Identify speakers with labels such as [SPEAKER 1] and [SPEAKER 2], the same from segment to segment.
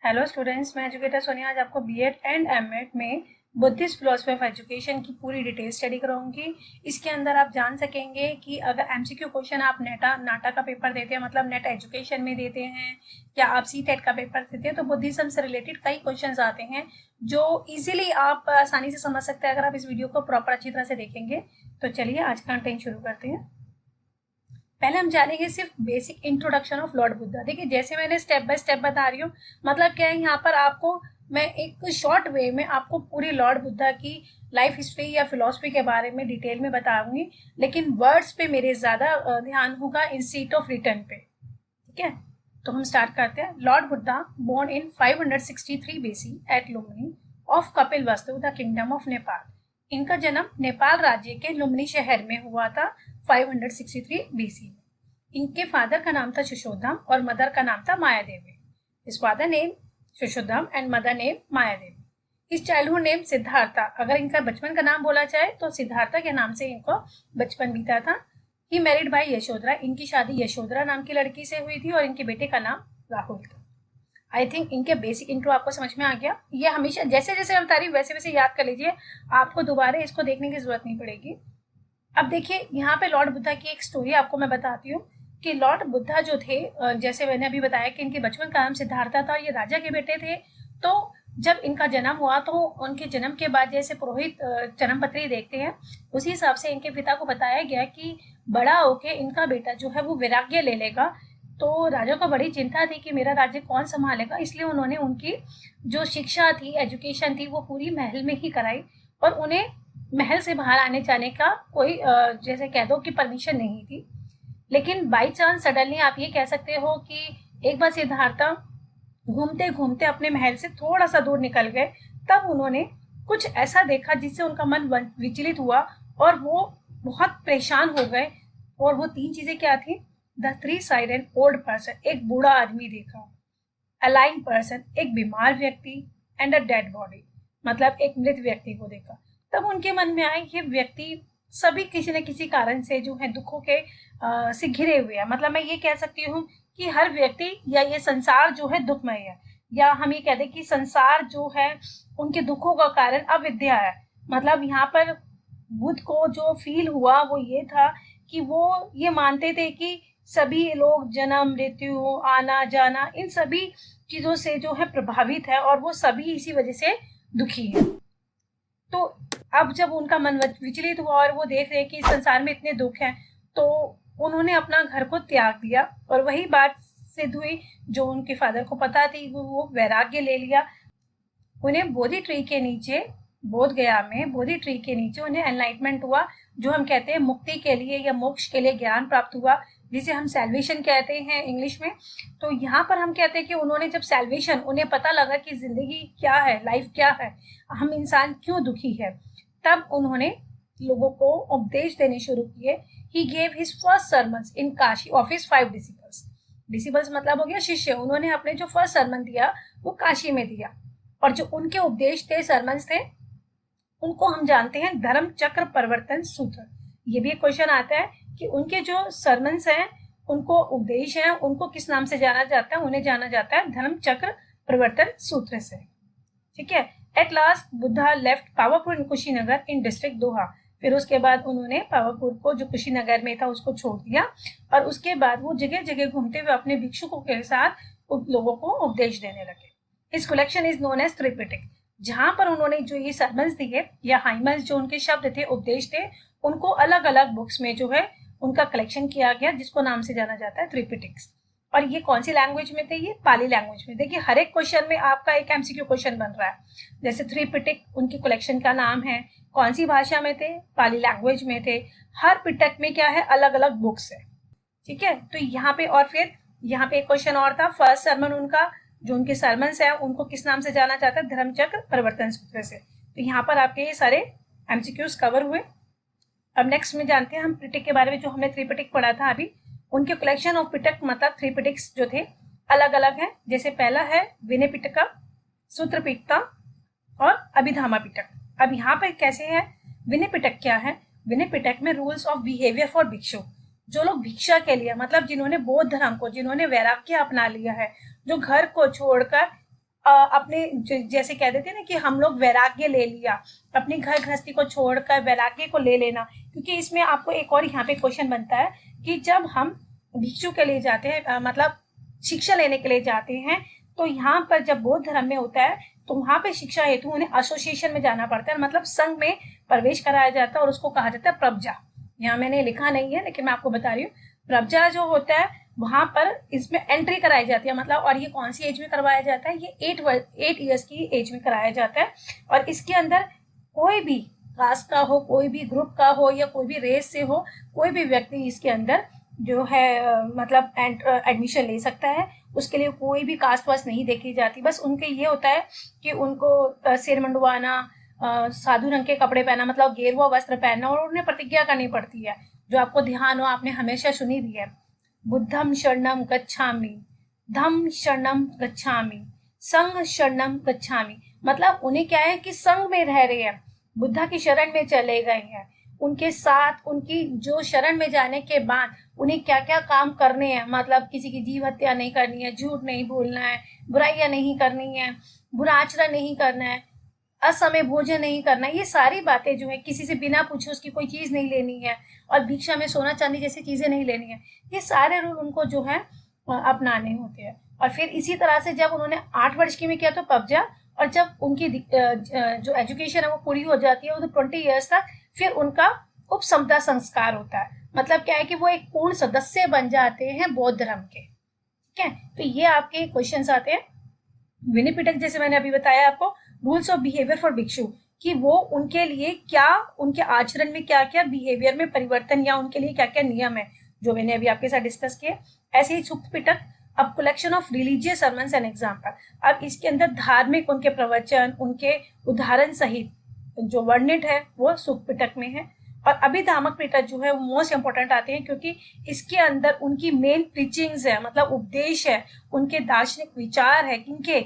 [SPEAKER 1] Hello students, मैं educator Sonia आज आपको बीएड एंड एमएड में बुद्धिस्ट फिलोसफी ऑफ एजुकेशन की पूरी डिटेल स्टडी कराऊंगी। इसके अंदर आप जान सकेंगे कि अगर एमसीक्यू क्वेश्चन आप नाटा का पेपर देते हैं, मतलब नेट एजुकेशन में देते हैं, या आप सीटेट का पेपर देते हैं, तो बुद्धिज्म से रिलेटेड कई क्वेश्चंस आते हैं जो इजीली आप आसानी से समझ सकते हैं अगर आप इस वीडियो को प्रॉपर अच्छी तरह से देखेंगे। तो चलिए आज का कंटेंट शुरू करते हैं। पहले हम जानेंगे सिर्फ basic introduction of Lord Buddha. देखिए, जैसे मैंने स्टेप बाय स्टेप बता रही हूँ, मतलब क्या है, यहाँ पर आपको मैं एक शॉर्ट वे में आपको पूरी लॉर्ड बुद्धा की लाइफ हिस्ट्री या फिलोसफी के बारे में डिटेल में बताऊंगी, लेकिन वर्ड्स पे मेरे ज्यादा ध्यान होगा इंस्टीट ऑफ रिटर्न पे। ठीक है, तो हम स्टार्ट करते हैं। Lord Buddha born in 563 BC at Lumbini of Kapilavastu the kingdom of Nepal. इनका जन्म नेपाल राज्य के लुम्बिनी शहर में हुआ था 563 बीसी में। इनके फादर का नाम था सुशोधम और मदर का नाम था Maya Devi. His father name Sushodham and mother name Maya Devi. His childhood name Siddhartha. अगर इनका बचपन का नाम बोला जाए तो सिद्धार्था के नाम से इनको बचपन बीता था। He married bye Yashodhara. इनकी शादी यशोधरा नाम की लड़की से हुई थी और इनके बेटे का नाम राहुल था। आई थिंक इनके बेसिक इंट्रो आपको समझ में आ गया। ये हमेशा जैसे जैसे मैं बता रही हूँ वैसे वैसे याद कर लीजिए, आपको दोबारा इसको देखने की जरूरत नहीं पड़ेगी। अब देखिए, यहाँ पे लॉर्ड बुद्धा की एक स्टोरी आपको मैं बताती हूँ कि लॉर्ड बुद्धा जो थे, जैसे मैंने अभी बताया कि इनके बचपन का नाम सिद्धार्था था और ये राजा के बेटे थे। तो जब इनका जन्म हुआ तो उनके जन्म के बाद जैसे पुरोहित जन्मपत्री देखते हैं, उसी हिसाब से इनके पिता को बताया गया कि बड़ा होके इनका बेटा जो है वो वैराग्य ले लेगा। तो राजा को बड़ी चिंता थी कि मेरा राज्य कौन संभालेगा, इसलिए उन्होंने उनकी जो शिक्षा थी, एजुकेशन थी, वो पूरी महल में ही कराई और उन्हें महल से बाहर आने जाने का कोई जैसे कह दो कि परमिशन नहीं थी। लेकिन बाई चांस सडनली आप ये कह सकते हो कि एक बार सिद्धार्था घूमते घूमते अपने महल से थोड़ा सा दूर निकल गए, तब उन्होंने कुछ ऐसा देखा जिससे उनका मन विचलित हुआ और वो बहुत परेशान हो गए। और वो तीन चीजें क्या थी? The three sided old person, एक बूढ़ा आदमी देखा, अ लाइंग पर्सन, एक बीमार व्यक्ति, एंड अ डेड बॉडी, मतलब एक मृत व्यक्ति को देखा। तब उनके मन में आया ये व्यक्ति सभी किसी न किसी कारण से जो है दुखों के से घिरे हुए हैं। मतलब मैं ये कह सकती हूँ कि हर व्यक्ति या ये संसार जो है दुखमय है, या हम ये कह दें कि संसार जो है उनके दुखों का कारण अविद्या है। मतलब यहाँ पर बुद्ध को जो फील हुआ वो ये था कि वो ये मानते थे कि सभी लोग जन्म, मृत्यु, आना जाना, इन सभी चीजों से जो है प्रभावित है और वो सभी इसी वजह से दुखी है। तो अब जब उनका मन विचलित हुआ और वो देख रहे कि संसार में इतने दुख हैं, तो उन्होंने अपना घर को त्याग दिया। और वही बात सिद्ध हुई जो उनके फादर को पता थी, वो वैराग्य ले लिया। उन्हें बोधि ट्री के नीचे, बोध गया में बोधि ट्री के नीचे उन्हें एनलाइटमेंट हुआ, जो हम कहते हैं मुक्ति के लिए या मोक्ष के लिए ज्ञान प्राप्त हुआ, जिसे हम सैल्वेशन कहते हैं इंग्लिश में। तो यहाँ पर हम कहते हैं कि उन्होंने जब सैल्वेशन, उन्हें पता लगा कि जिंदगी क्या है, लाइफ क्या है, हम इंसान क्यों दुखी है, तब उन्होंने लोगों को उपदेश देने शुरू किए। He gave his first sermons in Kashi of his 5 disciples. Disciples मतलब हो गया शिष्य। उन्होंने अपने जो फर्स्ट सर्मन दिया वो काशी में दिया, और जो उनके उपदेश थे, सर्मन्स थे, उनको हम जानते हैं धर्म चक्र परिवर्तन सूत्र। ये भी एक क्वेश्चन आता है कि उनके जो सर्मन्स हैं, उनको उपदेश हैं, उनको किस नाम से जाना जाता है? उन्हें जाना जाता है धर्म चक्र परिवर्तन सूत्र से। ठीक है। At last Buddha left Pavapur in Kushinagar in district Doha. फिर उसके बाद उन्होंने पावापुर को जो कुशीनगर में था उसको छोड़ दिया, और उसके बाद वो जगह जगह घूमते हुए अपने भिक्षुकों के साथ लोगों को उपदेश देने लगे। इस collection is known as Tripitaka. जहां पर उन्होंने जो ये सर्मन्स दिए या हाइमल्स, जो उनके शब्द थे, उपदेश थे, उनको अलग अलग बुक्स में जो है उनका कलेक्शन किया गया, जिसको नाम से जाना जाता है त्रिपिटिक्स। और ये कौन सी लैंग्वेज में थे? ये पाली लैंग्वेज में। देखिए, हर एक क्वेश्चन में आपका एक एमसीक्यू क्वेश्चन बन रहा है। जैसे त्रिपिटिक उनकी कलेक्शन का नाम है, कौन सी भाषा में थे? पाली लैंग्वेज में थे। हर पिटक में क्या है? अलग अलग बुक्स है। ठीक है। तो यहाँ पे, और फिर यहाँ पे एक क्वेश्चन और था, फर्स्ट सर्मन उनका, जो उनके सर्मन्स है, उनको किस नाम से जाना जाता है? धर्मचक्र परिवर्तन सूत्र से। तो यहाँ पर आपके ये सारे एमसीक्यूज कवर हुए। अब नेक्स्ट में जानते हैं हम पिटक के बारे में, जो हमने त्रिपिटक पढ़ा था अभी। उनके कलेक्शन ऑफ पिटक मतलब त्रिपिटिक्स जो थे अलग अलग हैं। जैसे पहला है विनय पिटका, सूत्र पिटका और अभिधामा पिटक। अब यहाँ पर कैसे है? विनय पिटक क्या है? विनय पिटक में रूल्स ऑफ बिहेवियर फॉर भिक्षु, जो लोग भिक्षा के लिए, मतलब जिन्होंने बौद्ध धर्म को, जिन्होंने वैराग्य अपना लिया है, जो घर को छोड़कर अपने जैसे कह देते हैं ना कि हम लोग वैराग्य ले लिया, अपनी घर गृहस्थी को छोड़कर वैराग्य को ले लेना। क्योंकि इसमें आपको एक और यहाँ पे क्वेश्चन बनता है कि जब हम भिक्षु के लिए जाते हैं, मतलब शिक्षा लेने के लिए जाते हैं, तो यहाँ पर जब बौद्ध धर्म में होता है तो वहां पे शिक्षा हेतु उन्हें एसोसिएशन में जाना पड़ता है, मतलब संघ में प्रवेश कराया जाता है और उसको कहा जाता है प्रब्जा। यहाँ मैंने लिखा नहीं है लेकिन मैं आपको बता रही हूँ, प्रब्जा जो होता है वहां पर इसमें एंट्री कराई जाती है, मतलब और ये कौन सी एज में करवाया जाता है, ये 8 ईयर्स की एज में कराया जाता है। और इसके अंदर कोई भी कास्ट का हो, कोई भी ग्रुप का हो या कोई भी रेस से हो, कोई भी व्यक्ति इसके अंदर जो है मतलब एडमिशन ले सकता है। उसके लिए कोई भी कास्ट वास्ट नहीं देखी जाती, बस उनके ये होता है कि उनको सिर मंडवाना, साधु रंग के कपड़े पहना, मतलब गेरुआ वस्त्र पहनना, और उन्हें प्रतिज्ञा करनी पड़ती है जो आपको ध्यान हो, आपने हमेशा सुनी भी है, बुद्धम शरणम गच्छामि, धम्म शरणम गच्छामि, संघ शरणम गच्छामि। मतलब उन्हें क्या है कि संघ में रह रहे हैं, बुद्धा की शरण में चले गए हैं, उनके साथ उनकी जो शरण में जाने के बाद उन्हें क्या क्या काम करने हैं, मतलब किसी की जीव हत्या नहीं करनी है, झूठ नहीं बोलना है, बुराइयां नहीं करनी है, बुरा आचरण नहीं करना है, असमय भोजन नहीं करना, ये सारी बातें जो है, किसी से बिना पूछे उसकी कोई चीज नहीं लेनी है, और भिक्षा में सोना चांदी जैसी चीजें नहीं लेनी है, ये सारे रूल उनको जो है अपनाने होते हैं। और फिर इसी तरह से जब उन्होंने 8 वर्ष की में किया तो पब्जा, और जब उनकी जो एजुकेशन है वो पूरी हो जाती है, वो तो 20 ईयर्स तक, फिर उनका उपसंपदा संस्कार होता है। मतलब क्या है कि वो एक पूर्ण सदस्य बन जाते हैं बौद्ध धर्म के। ठीक है, तो ये आपके क्वेश्चंस आते हैं। विनय पिटक जैसे मैंने अभी बताया आपको, रूल्स ऑफ बिहेवियर फॉर भिक्षु, कि वो उनके लिए क्या, उनके आचरण में क्या क्या बिहेवियर में परिवर्तन या उनके लिए क्या क्या नियम है, जो मैंने अभी आपके साथ डिस्कस किए। ऐसे ही सुक्त पिटक, अब collection of religious sermons and example, अब इसके अंदर धार्मिक उनके प्रवचन, उनके उदाहरण सहित जो वर्णित है वो सुक्त पिटक में है। और अभिधामक पिटक जो है वो मोस्ट इंपॉर्टेंट आते हैं, क्योंकि इसके अंदर उनकी मेन टीचिंग्स है, मतलब उपदेश है, उनके दार्शनिक विचार है, किनके,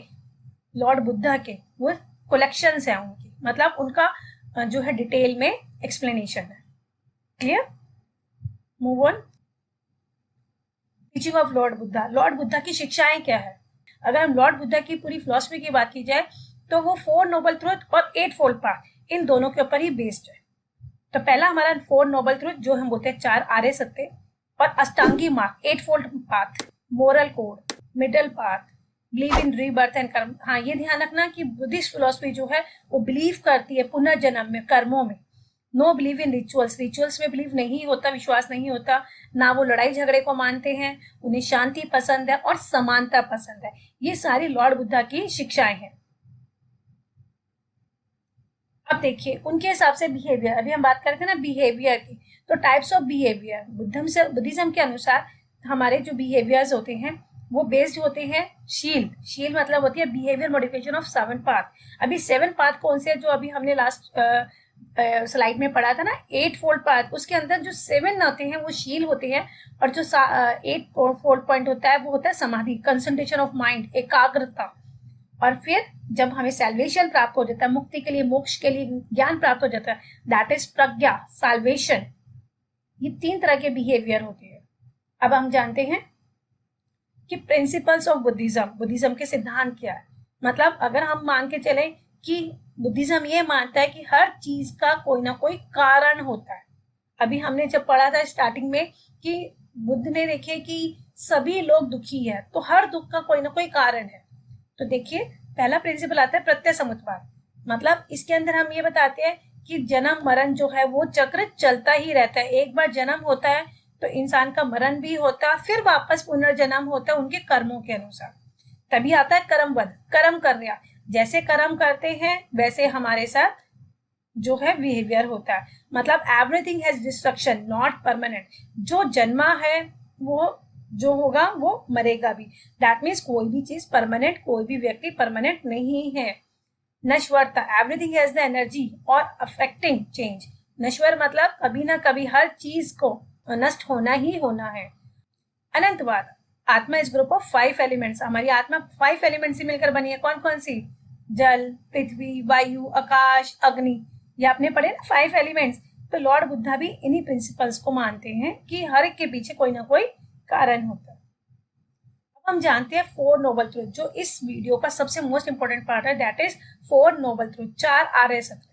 [SPEAKER 1] लॉर्ड बुद्धा के, वो कलेक्शंस है उनकी, मतलब उनका जो है डिटेल में एक्सप्लेनेशन है। Clear, move on. Teaching of Lord Buddha, Lord Buddha की शिक्षाएं क्या है। अगर हम लॉर्ड बुद्धा की पूरी फिलॉसफी की बात की जाए तो वो 4 नोबल ट्रुथ और 8 फोल्ड पाथ, इन दोनों के ऊपर ही बेस्ड है। तो पहला हमारा 4 नोबल ट्रुथ, जो हम बोलते हैं 4 आर्य सत्य, और अष्टांगी मार्ग 8 fold path, moral code, middle path, believe in rebirth and कर्म। हाँ, ये ध्यान रखना कि बुद्धिस्ट फिलोसफी जो है वो बिलीव करती है पुनर्जन्म में, कर्मों में। Know believe in rituals, rituals में बिलीव नहीं होता, विश्वास नहीं होता, ना वो लड़ाई झगड़े को मानते हैं, उन्हें शांति पसंद है और समानता पसंद है। ये सारी लॉर्ड बुद्धा की शिक्षाएं हैं। अब देखिए उनके हिसाब से बिहेवियर, अभी हम बात कर रहे थे ना बिहेवियर की, तो टाइप्स ऑफ बिहेवियर बुद्धिज्म के अनुसार हमारे जो बिहेवियर्स होते हैं वो बेस्ड होते हैं शील, शील मतलब होती है बिहेवियर मॉडिफिकेशन ऑफ 7 पाथ। अभी 7 पाथ कौन से, जो अभी हमने लास्ट स्लाइड में पढ़ा था ना 8 फोल्ड पाथ, उसके अंदर जो 7 होते हैं वो शील होते हैं, और जो 8 फोल्ड पॉइंट होता है वो होता है समाधि, कंसंट्रेशन ऑफ माइंड, एकाग्रता। और फिर जब हमें सैल्वेशन प्राप्त हो जाता है, मुक्ति के लिए, मोक्ष के लिए ज्ञान प्राप्त हो जाता है, दैट इज प्रज्ञा, साल्वेशन। ये 3 तरह के बिहेवियर होते हैं। अब हम जानते हैं कि प्रिंसिपल्स ऑफ बुद्धिज्म, बुद्धिज्म के सिद्धांत क्या है। मतलब अगर हम मान के चले कि बुद्धिज्म ये मानता है कि हर चीज का कोई ना कोई कारण होता है। अभी हमने जब पढ़ा था स्टार्टिंग में कि बुद्ध ने देखे कि सभी लोग दुखी है, तो हर दुख का कोई ना कोई कारण है। तो देखिए पहला प्रिंसिपल आता है प्रत्यय समुत्पाद, मतलब इसके अंदर हम ये बताते हैं कि जन्म मरण जो है वो चक्र चलता ही रहता है। एक बार जन्म होता है तो इंसान का मरण भी होता है, फिर वापस पुनर्जन्म होता है उनके कर्मों के अनुसार। तभी आता है कर्मवद, कर्म कर रहा, जैसे कर्म करते हैं वैसे हमारे साथ जो है बिहेवियर होता है। मतलब everything has destruction not permanent, जो जन्मा है वो जो होगा वो मरेगा भी। दैट मीन्स कोई भी चीज परमानेंट, कोई भी व्यक्ति परमानेंट नहीं है। नश्वरता, एवरीथिंग हैज द एनर्जी और अफेक्टिंग चेंज। नश्वर मतलब कभी ना कभी हर चीज को नष्ट होना ही होना है। अनंतवाद, आत्मा इस ग्रुप ऑफ 5 एलिमेंट्स, हमारी आत्मा 5 एलिमेंट से मिलकर बनी है। कौन कौन सी, जल, पृथ्वी, वायु, आकाश, अग्नि, ये आपने पढ़े ना 5 एलिमेंट्स। तो लॉर्ड बुद्धा भी इन्हीं प्रिंसिपल्स को मानते हैं कि हर एक के पीछे कोई ना कोई कारण होता है। अब हम जानते हैं 4 नोबल ट्रुथ, जो इस वीडियो का सबसे मोस्ट इंपॉर्टेंट पार्ट है, दैट इज 4 नोबल ट्रुथ, 4 आर्य सत्य।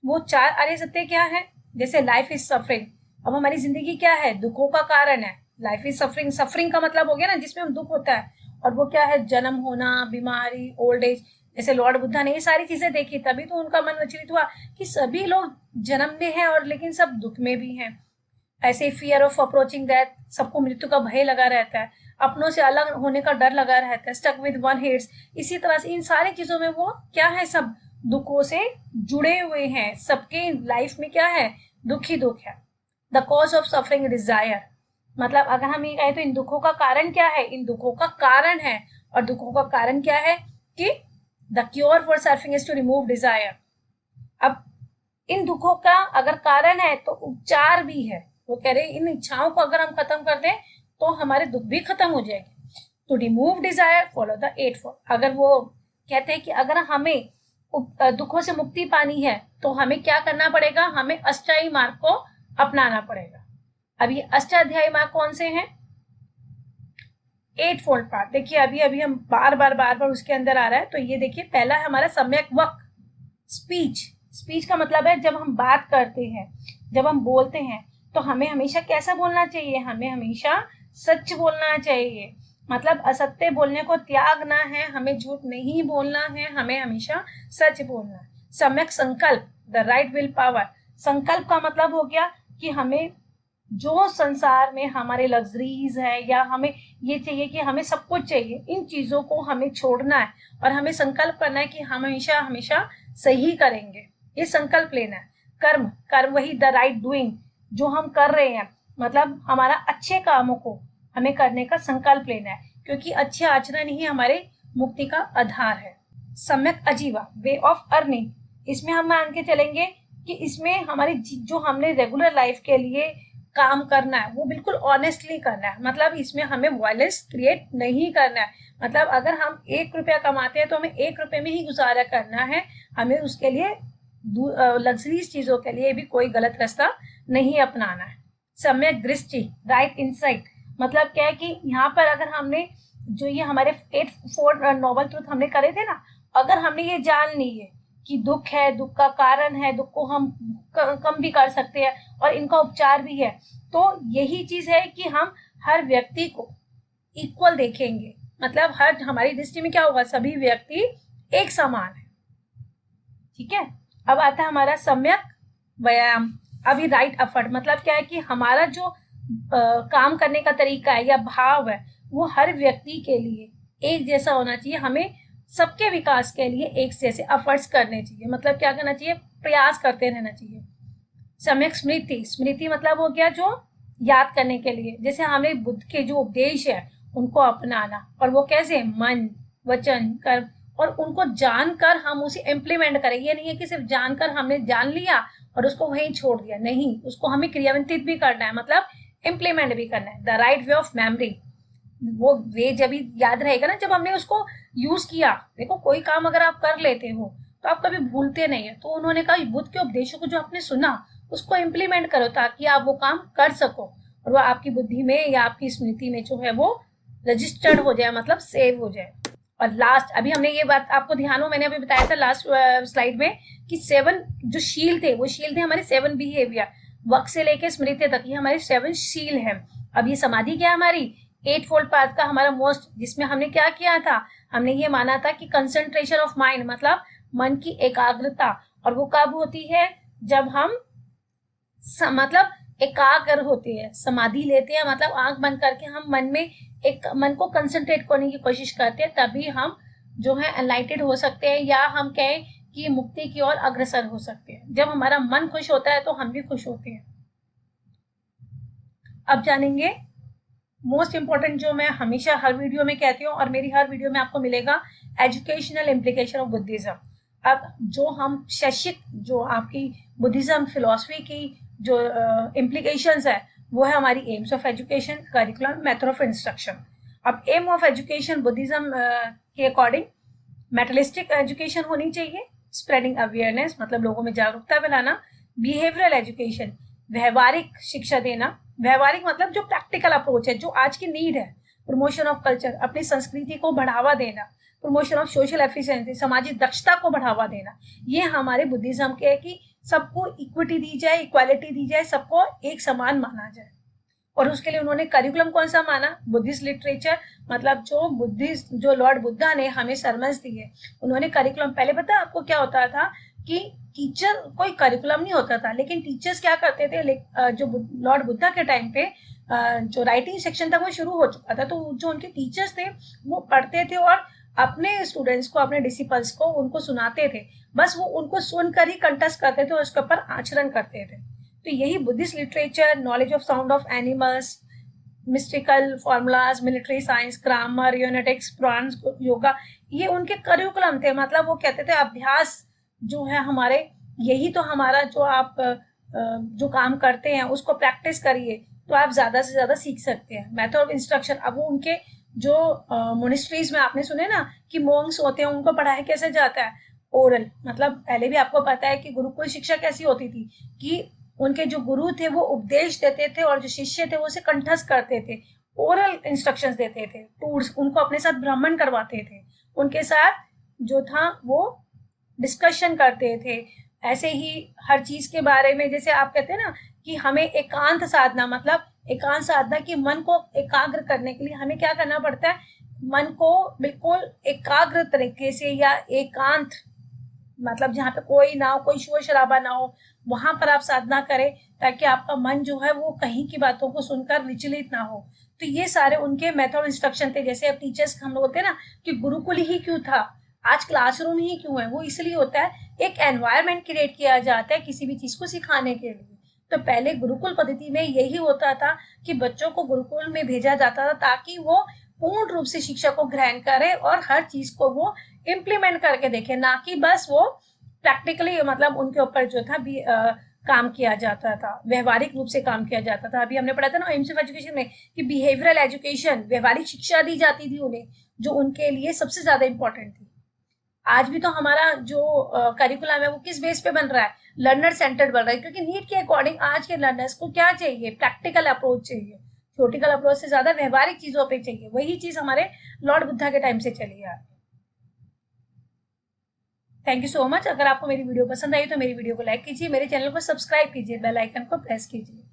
[SPEAKER 1] वो 4 आर्य सत्य क्या है? जैसे लाइफ इज सफरिंग, अब हमारी जिंदगी क्या है? दुखों का कारण है। लाइफ इज सफरिंग, सफरिंग का मतलब हो गया ना जिसमें हम दुख होता है, और वो क्या है? जन्म होना, बीमारी, ओल्ड एज। जैसे लॉर्ड बुद्धा ने ये सारी चीजें देखी, तभी तो उनका मन विचलित हुआ कि सभी लोग जन्म में हैं और लेकिन सब दुख में भी हैं। ऐसे फियर ऑफ अप्रोचिंग डेथ, सबको मृत्यु का भय लगा रहता है, अपनों से अलग होने का डर लगा रहता है, स्टक विद वन हेड्स। इसी तरह से इन सारी चीजों में वो क्या है? सब दुखों से जुड़े हुए हैं, सबके लाइफ में क्या है? दुख ही दुख है। The cause of suffering desire, मतलब अगर हम ये कहें तो इन दुखों का कारण क्या है? इन दुखों का कारण है, और दुखों का कारण क्या है? कि the cure for suffering is to remove desire. अब इन दुखों का अगर कारण है तो उपचार भी है। वो कह रहे इन इच्छाओं को अगर हम खत्म कर दें तो हमारे दुख भी खत्म हो जाएंगे। To remove desire follow the 8 fold. अगर वो कहते हैं कि अगर हमें दुखों से मुक्ति पानी है तो हमें क्या करना पड़ेगा? हमें अष्टाई मार्ग को अपनाना पड़ेगा। अब ये अष्टाध्यायी मार्ग कौन से हैं? 8 फोल्ड पार्ट। देखिए अभी अभी हम बार बार उसके अंदर आ रहा है। तो ये देखिए, पहला है हमारा सम्यक वक्, स्पीच। स्पीच का मतलब है जब हम बात करते हैं, जब हम बोलते हैं तो हमें हमेशा कैसा बोलना चाहिए? हमें हमेशा सच बोलना चाहिए, मतलब असत्य बोलने को त्यागना है, हमें झूठ नहीं बोलना है, हमें हमेशा सच बोलना है। सम्यक संकल्प, द राइट विल पावर। संकल्प का मतलब हो गया कि हमें जो संसार में हमारे लग्जरीज है या हमें ये चाहिए कि हमें सब कुछ चाहिए, इन चीजों को हमें छोड़ना है और हमें संकल्प करना है कि हम हमेशा हमेशा सही करेंगे, ये संकल्प लेना है। कर्म, कर्म वही द राइट डूइंग, जो हम कर रहे हैं, मतलब हमारा अच्छे कामों को हमें करने का संकल्प लेना है, क्योंकि अच्छे आचरण ही हमारे मुक्ति का आधार है। सम्यक आजीवा, वे ऑफ अर्निंग, इसमें हम मान के चलेंगे कि इसमें हमारी जो हमने रेगुलर लाइफ के लिए काम करना है वो बिल्कुल ऑनेस्टली करना है, मतलब इसमें हमें वायलेंस क्रिएट नहीं करना है। मतलब अगर हम 1 रुपया कमाते हैं तो हमें 1 रुपये में ही गुजारा करना है, हमें उसके लिए लग्जरीज चीजों के लिए भी कोई गलत रास्ता नहीं अपनाना है। सम्यक दृष्टि, राइट इंसाइट, मतलब क्या है कि यहाँ पर अगर हमने जो ये हमारे 8 4 नोबल ट्रुथ हमने करे थे ना, अगर हमने ये जान ली है कि दुख है, दुख का कारण है, दुख को हम कम भी कर सकते हैं और इनका उपचार भी है, तो यही चीज है कि हम हर व्यक्ति को इक्वल देखेंगे, मतलब हर हमारी दृष्टि में क्या होगा? सभी व्यक्ति एक समान है। ठीक है, अब आता है हमारा सम्यक व्यायाम। अभी राइट एफर्ट, मतलब क्या है कि हमारा जो काम करने का तरीका है या भाव है वो हर व्यक्ति के लिए एक जैसा होना चाहिए। हमें सबके विकास के लिए एक जैसे एफर्ट्स करने चाहिए, मतलब क्या करना चाहिए? प्रयास करते रहना चाहिए। सम्यक स्मृति, स्मृति मतलब हो गया जो याद करने के लिए, जैसे हमें बुद्ध के जो उपदेश है उनको अपनाना, और वो कैसे? मन, वचन, कर्म, और उनको जानकर हम उसे इम्प्लीमेंट करें। ये नहीं है कि सिर्फ जानकर हमने जान लिया और उसको वहीं छोड़ दिया, नहीं, उसको हमें क्रियान्वित भी करना है, मतलब इम्प्लीमेंट भी करना है। The right way of memory, वो वे जब भी याद रहेगा ना जब हमने उसको यूज किया। देखो कोई काम अगर आप कर लेते हो तो आप कभी भूलते नहीं है, तो उन्होंने कहा बुद्ध के उपदेशों को जो आपने सुना उसको इम्प्लीमेंट करो ताकि आप वो काम कर सको और वो आपकी बुद्धि में या आपकी स्मृति में जो है वो रजिस्टर्ड हो जाए, मतलब सेव हो जाए। और लास्ट, अभी हमने ये बात आपको ध्यान हो, मैंने अभी बताया था लास्ट स्लाइड में कि 7 जो शील थे, वो शील थे हमारे 7 बिहेवियर, वक्त से लेके स्मृति तक, ये हमारे 7 शील है। अब ये समाधि क्या है? हमारी 8 फोल्ड पाथ का हमारा मोस्ट, जिसमें हमने क्या किया था? हमने ये माना था कि कंसंट्रेशन ऑफ माइंड, मतलब मन की एकाग्रता, और वो कब होती है? जब हम मतलब एकाग्र होते हैं, समाधि लेते हैं, मतलब आंख बंद करके हम मन को कंसंट्रेट करने की कोशिश करते हैं, तभी हम जो है एनलाइटेड हो सकते हैं, या हम कहें कि मुक्ति की ओर अग्रसर हो सकते हैं। जब हमारा मन खुश होता है तो हम भी खुश होते हैं। अब जानेंगे मोस्ट इंपॉर्टेंट, जो मैं हमेशा हर वीडियो में कहती हूँ और मेरी हर वीडियो में आपको मिलेगा, एजुकेशनल इम्प्लीकेशन ऑफ बुद्धिज्म। अब जो हम शैक्षिक, जो आपकी बुद्धिज्म फिलॉसफी की जो इम्प्लीकेशंस है वो है हमारी AIIMS of education, curriculum, method of instruction. अब एम ऑफ एजुकेशन बुद्धिज्म के अकॉर्डिंग मेटलिस्टिक एजुकेशन होनी चाहिए, स्प्रेडिंग अवेयरनेस, मतलब लोगों में जागरूकता फैलाना। बिहेवियरल एजुकेशन, व्यवहारिक शिक्षा देना, व्यवहारिक मतलब जो प्रैक्टिकल अप्रोच है, जो आज की नीड है, प्रमोशन ऑफ कल्चर, अपनी संस्कृति को बढ़ावा देना, प्रमोशन ऑफ सोशल एफिशिएंसी, सामाजिक दक्षता को बढ़ावा देना। ये हमारे बुद्धिज्म के है कि सबको इक्विटी दी जाए, इक्वालिटी दी जाए, सबको एक समान माना जाए। और उसके लिए उन्होंने करिकुलम कौन सा माना? बुद्धिस्ट लिटरेचर, मतलब जो लॉर्ड बुद्धा ने हमें सरमन्स दी है, उन्होंने करिकुलम, पहले पता है आपको क्या होता था कि टीचर कोई करिकुलम नहीं होता था, लेकिन टीचर्स क्या करते थे, जो लॉर्ड बुद्धा के टाइम पे जो राइटिंग सेक्शन था वो शुरू हो चुका था, तो जो उनके टीचर्स थे वो पढ़ते थे और अपने स्टूडेंट्स को, अपने डिसिपल्स को उनको सुनाते थे, बस वो उनको सुनकर ही कंठस्थ करते थे और उसके ऊपर आचरण करते थे। तो यही Buddhist literature, knowledge of sound of animals, mystical formulas, military science, grammar, यूनेटिक्स, पुराण, योगा, ये उनके करिकुलम थे। मतलब वो कहते थे अभ्यास जो है हमारे, यही तो हमारा जो आप जो काम करते हैं उसको प्रैक्टिस करिए तो आप ज्यादा से ज्यादा सीख सकते हैं। मेथड ऑफ इंस्ट्रक्शन, अब वो उनके जो मोनिस्ट्रीज में आपने सुने ना कि मोंग्स होते हैं, उनको पढ़ाया कैसे जाता है? ओरल, मतलब पहले भी आपको पता है कि गुरुकुल शिक्षा कैसी होती थी कि उनके जो गुरु थे वो उपदेश देते थे और जो शिष्य थे वो उसे कंठस्थ करते थे, ओरल इंस्ट्रक्शंस देते थे, टूर्स, उनको अपने साथ भ्रमण करवाते थे, उनके साथ जो था वो डिस्कशन करते थे। ऐसे ही हर चीज के बारे में, जैसे आप कहते हैं ना कि हमें एकांत साधना, मतलब एकांत साधना की मन को एकाग्र करने के लिए हमें क्या करना पड़ता है? मन को बिल्कुल एकाग्र तरीके से या एकांत, मतलब जहाँ पे कोई ना हो, कोई शोर शराबा ना हो, वहां पर आप साधना करें ताकि आपका मन जो है वो कहीं की बातों को सुनकर विचलित ना हो। तो ये सारे उनके मेथड इंस्ट्रक्शन थे। जैसे अब टीचर्स हम लोग होते हैं ना कि गुरुकुल ही क्यों था, आज क्लासरूम ही क्यों है? वो इसलिए होता है, एक एनवायरमेंट क्रिएट किया जाता है किसी भी चीज को सिखाने के लिए। तो पहले गुरुकुल पद्धति में यही होता था कि बच्चों को गुरुकुल में भेजा जाता था ताकि वो पूर्ण रूप से शिक्षा को ग्रहण करे और हर चीज को वो इम्प्लीमेंट करके देखे, ना कि बस वो प्रैक्टिकली, मतलब उनके ऊपर जो था काम किया जाता था, व्यवहारिक रूप से काम किया जाता था। अभी हमने पढ़ा था ना एम्स ऑफ एजुकेशन में कि बिहेवियरल एजुकेशन, व्यवहारिक शिक्षा दी जाती थी उन्हें, जो उनके लिए सबसे ज्यादा इंपॉर्टेंट थी। आज भी तो हमारा जो करिकुलम है वो किस बेस पे बन रहा है? लर्नर सेंटर्ड बन रहा है, क्योंकि नीट के अकॉर्डिंग आज के लर्नर्स को क्या चाहिए? प्रैक्टिकल अप्रोच चाहिए, थ्योरेटिकल अप्रोच से ज्यादा व्यवहारिक चीजों पे चाहिए। वही चीज हमारे लॉर्ड बुद्धा के टाइम से चली है। Thank you so much. अगर आपको मेरी वीडियो पसंद आई तो मेरी वीडियो को लाइक कीजिए, मेरे चैनल को सब्सक्राइब कीजिए, बेल आइकन को प्रेस कीजिए।